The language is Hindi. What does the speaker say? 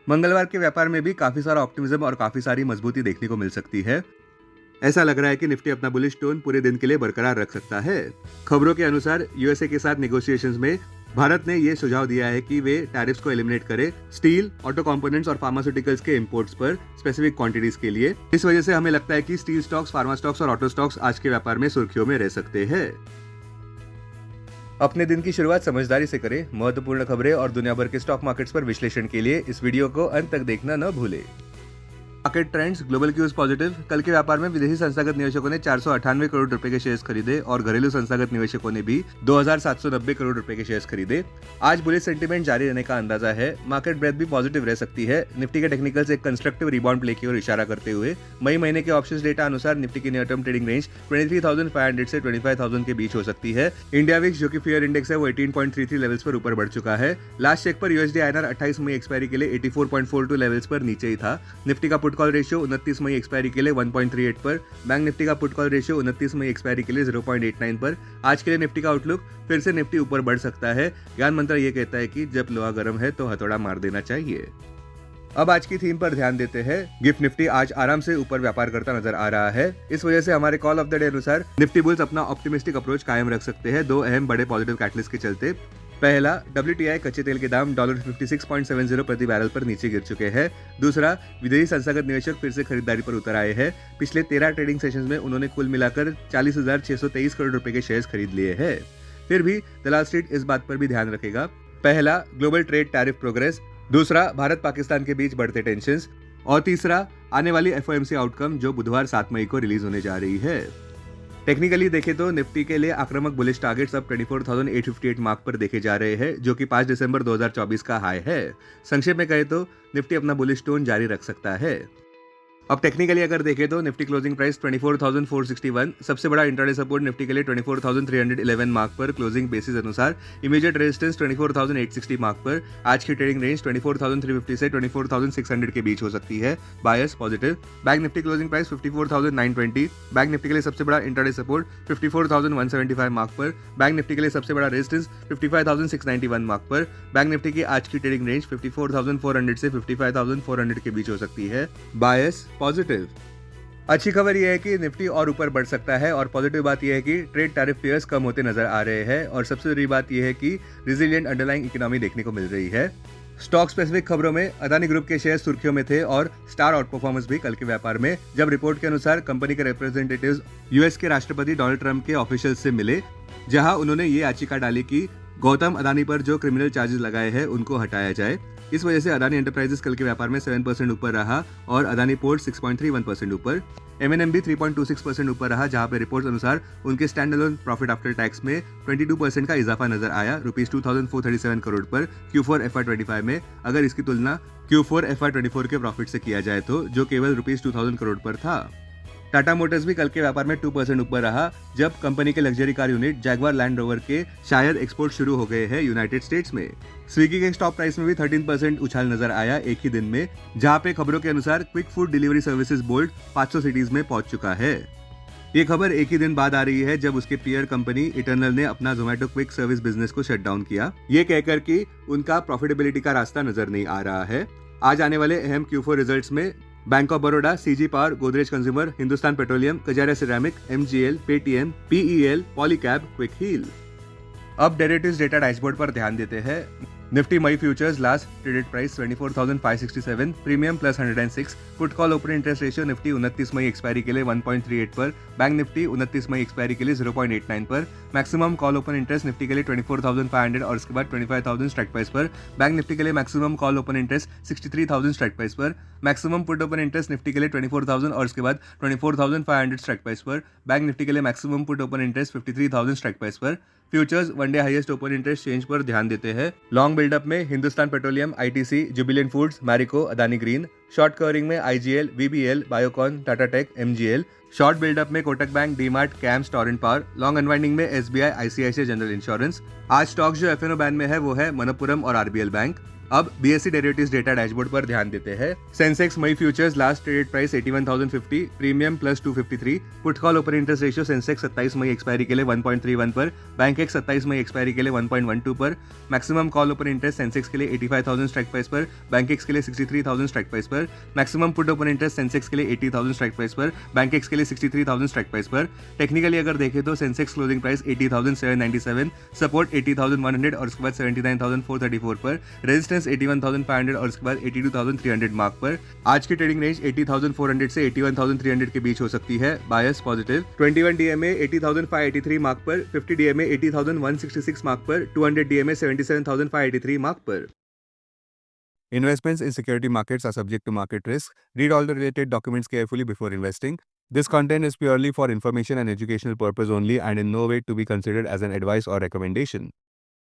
मंगलवार के व्यापार में भी काफी सारा ऑप्टिमिज्म और काफी सारी मजबूती देखने को मिल सकती है। ऐसा लग रहा है कि निफ्टी अपना बुलिश टोन पूरे दिन के लिए बरकरार रख सकता है। खबरों के अनुसार यूएसए के साथ नेगोशिएशंस में भारत ने ये सुझाव दिया है कि वे टैरिफ्स को एलिमिनेट करे स्टील, ऑटो कंपोनेंट्स और फार्मास्यूटिकल्स के इंपोर्ट्स पर स्पेसिफिक क्वांटिटीज के लिए। इस वजह से हमें लगता है कि स्टील स्टॉक्स, फार्मा स्टॉक्स और ऑटो स्टॉक्स आज के व्यापार में सुर्खियों में रह सकते हैं। अपने दिन की शुरुआत समझदारी से करें। महत्वपूर्ण खबरें और दुनिया भर के स्टॉक मार्केट्स पर विश्लेषण के लिए इस वीडियो को अंत तक देखना न भूलें। Market trends, global cues positive. कल के व्यापार में विदेशी संस्थागत निवेशकों ने 498 करोड़ रुपए के शेयर्स खरीदे और घरेलू संस्थागत निवेशकों ने भी 2790 करोड़ रुपए के शेयर्स खरीदे। आज बुलिश सेंटीमेंट जारी रहने का अंदाजा है। मार्केट ब्रेथ भी पॉजिटिव रह सकती है। निफ्टी के टेक्निकल्स एक कंस्ट्रक्टिव रिबाउंड प्ले की ओर इशारा करते हुए मई महीने के ऑप्शंस डेटा अनुसार निफ्टी की नियर टर्म ट्रेडिंग रेंज 23,500 से 25,000 के बीच हो सकती है। इंडिया विक्स, जो कि फियर इंडेक्स है, वो 18.33 लेवल्स पर ऊपर बढ़ चुका है। लास्ट चेक पर यूएसडी INR 28 मई एक्सपायरी के लिए 84.42 लेवल्स पर नीचे ही था। निफ्टी का पुट कॉल रेशियो 29 मई एक्सपायरी के लिए 1.38 पर, बैंक निफ्टी का पुट कॉल रेशियो 29 मई एक्सपायरी के लिए 0.89 पर। आज के लिए निफ्टी का आउटलुक, फिर से निफ्टी ऊपर बढ़ सकता है। ज्ञान मंत्र ये कहता है कि जब लोहा गर्म है तो हथौड़ा मार देना चाहिए। अब आज की थीम पर ध्यान देते हैं। गिफ्ट निफ्टी आज आराम से ऊपर व्यापार करता नजर आ रहा है। इस वजह से हमारे कॉल ऑफ द डे अनुसार निफ्टी बुल्स अपना ऑप्टिमिस्टिक अप्रोच कायम रख सकते हैं, दो अहम बड़े पॉजिटिव कैटलिस्ट के चलते। पहला, WTI कच्चे तेल के दाम $56.70 प्रति बैरल पर नीचे गिर चुके हैं। दूसरा, विदेशी संस्थागत निवेशक फिर से खरीदारी पर उतर आए हैं। पिछले 13 ट्रेडिंग सेशंस में उन्होंने कुल मिलाकर 40,623 करोड़ रुपए के शेयर्स खरीद लिए हैं। फिर भी दलाल स्ट्रीट इस बात पर भी ध्यान रखेगा। पहला, ग्लोबल ट्रेड टैरिफ प्रोग्रेस। दूसरा, भारत पाकिस्तान के बीच बढ़ते टेंशंस। और तीसरा, आने वाली FOMC आउटकम जो बुधवार 7 मई को रिलीज होने जा रही है। टेक्निकली देखें तो निफ्टी के लिए आक्रामक बुलिश टारगेट्स अब 24,858 मार्क पर देखे जा रहे हैं, जो कि 5 दिसंबर 2024 का हाई है। संक्षेप में कहें तो निफ्टी अपना बुलिश टोन जारी रख सकता है। अब टेक्निकली अगर देखें तो निफ्टी क्लोजिंग प्राइस 24,461, सबसे बड़ा इंट्राडे सपोर्ट निफ्टी के लिए 24,311 मार्क पर क्लोजिंग बेसिस अनुसार। इमीडिएट रेजिस्टेंस 24,860 मार्क पर। आज की ट्रेडिंग रेंज 24,350 से 24,600 के बीच हो सकती है। Bias positive. Bank Nifty closing price 54,920, bank Nifty के लिए सबसे बड़ा इंट्राडे सपोर्ट 54,175 मार्क पर। बैंक निफ्टी के लिए सबसे बड़ा रेजिस्टेंस 55,691 मार्क पर। बैंक निफ्टी की आज की ट्रेडिंग रेंज 54,400 से 55,400 के बीच हो सकती है। Bias positive. अच्छी खबर यह है कि निफ्टी और ऊपर बढ़ सकता है और पॉजिटिव बात यह है कि ट्रेड टैरिफ फेयर्स कम होते नजर आ रहे हैं और सबसे बड़ी बात यह है कि रिजिलिएंट अंडरलाइंग इकोनॉमी देखने को मिल रही है। स्टॉक स्पेसिफिक खबरों में अदानी ग्रुप के शेयर सुर्खियों में थे और स्टार आउट परफॉर्मेंस भी कल के व्यापार में, जब रिपोर्ट के अनुसार कंपनी के रिप्रेजेंटेटिव्स यूएस के राष्ट्रपति डोनाल्ड ट्रंप के ऑफिशियल्स से मिले, जहां उन्होंने ये याचिका डाली कि गौतम अदानी पर जो क्रिमिनल चार्जेस लगाए हैं उनको हटाया जाए। इस वजह से अदानी एंटरप्राइजेस कल के व्यापार में 7% ऊपर रहा और अदानी पोर्ट 6.31% ऊपर। M&M भी 3.26% ऊपर रहा, जहां पे रिपोर्ट्स अनुसार उनके stand alone profit after tax में 22% का इजाफा नजर आया, ₹2,437 करोड़ पर Q4 FY25 में। अगर इसकी तुलना Q4 FY24 के प्रॉफिट से किया जाए तो जो केवल ₹2,000 करोड़ पर था। टाटा मोटर्स भी कल के व्यापार में 2% ऊपर रहा, जब कंपनी के luxury car unit Jaguar land rover के शायद एक्सपोर्ट शुरू हो गए हैं यूनाइटेड स्टेट्स में। स्विगी के स्टॉक प्राइस में भी 13% उछाल नजर आया एक ही दिन में, जहां पे खबरों के अनुसार quick food delivery services bolt 500 cities में पहुंच चुका है। ये खबर एक ही दिन बाद आ रही है जब उसके पीयर कंपनी इटर्नल ने अपना जोमेटो क्विक सर्विस बिजनेस को शट डाउन किया, ये कहकर कि उनका प्रॉफिटेबिलिटी का रास्ता नजर नहीं आ रहा है। आज आने वाले अहम Q4 रिजल्ट्स में bank of Baroda, CG power, Godrej consumer, Hindustan petroleum, Kajaria ceramic, MGL, Paytm, PEL, Polycab, quick heal. अब डेरिवेटिव्स डेटा डैशबोर्ड पर ध्यान देते हैं। निफ्टी मई futures last traded price 24,567, premium plus 106, put call open interest ratio Nifty 29 मई एक्सपायरी के लिए 1.38 पर, बैंक निफ्टी 29 मई एक्सपायरी के लिए 0.89 पर, maximum call open interest Nifty के लिए 24,500 और उसके बाद 25,000 स्ट्राइक प्राइस पर, बैंक निफ्टी के लिए maximum call open interest 63,000 strike price पर, maximum put open interest Nifty के लिए 24,000 और उसके बाद 24,500 स्ट्राइक प्राइस पर, बैंक निफ्टी के लिए maximum put open interest 53,000 strike price पर। Futures one day highest open interest change पर ध्यान देते हैं। लॉन्ग बिल्डअप में Hindustan petroleum, ITC, Jubilant foods, Marico, Adani green. Short covering में IGL, VBL, Biocon, Tata tech, MGL। Short buildup में Kotak bank, DMart, CAMS, Torrent power. Long unwinding में SBI, ICICI जनरल इंश्योरेंस। आज स्टॉक्स जो FNO बैन में है वो है मनप्पुरम और RBL बैंक। अब बीएससी डेरिवेटिव्स डेटा डैशबोर्ड पर ध्यान देते हैं। सेंसेक्स मई futures last traded price 81,050, premium plus 253, put call open interest ratio Sensex 27 मई एक्सपायरी के लिए 1.31 पर, बैंक एक्स 27 मई एक्सपायरी के लिए 1.12 पर, maximum call open interest Sensex के लिए 85,000 स्ट्राइक प्राइस पर, बैंक एक्स के लिए 63,000 स्ट्राइक प्राइस पर, maximum put open interest Sensex के लिए 80,000 स्ट्राइक प्राइस पर, बैंक एक्स के लिए 63,000 स्ट्राइक प्राइस पर। टेक्निकली अगर देखें तो सेंसेक्स क्लोजिंग प्राइस 80,797, सपोर्ट 80,100 और उसके बाद 79,434 पर, रेजिस्टेंस 81,500 और उसके बाद 82,300 मार्क पर। आज की ट्रेडिंग रेंज 80,400 से 81,300 के बीच हो सकती है। Bias positive. 21 डीएमए 80,583 मार्क पर, 50 डीएमए 80,166 मार्क पर, 200 डीएमए 77,583 मार्क पर। Investments in security markets are subject to market risk. Read all the related documents carefully before investing. This content is purely for information and educational purpose only and in no way to be considered as an advice or recommendation.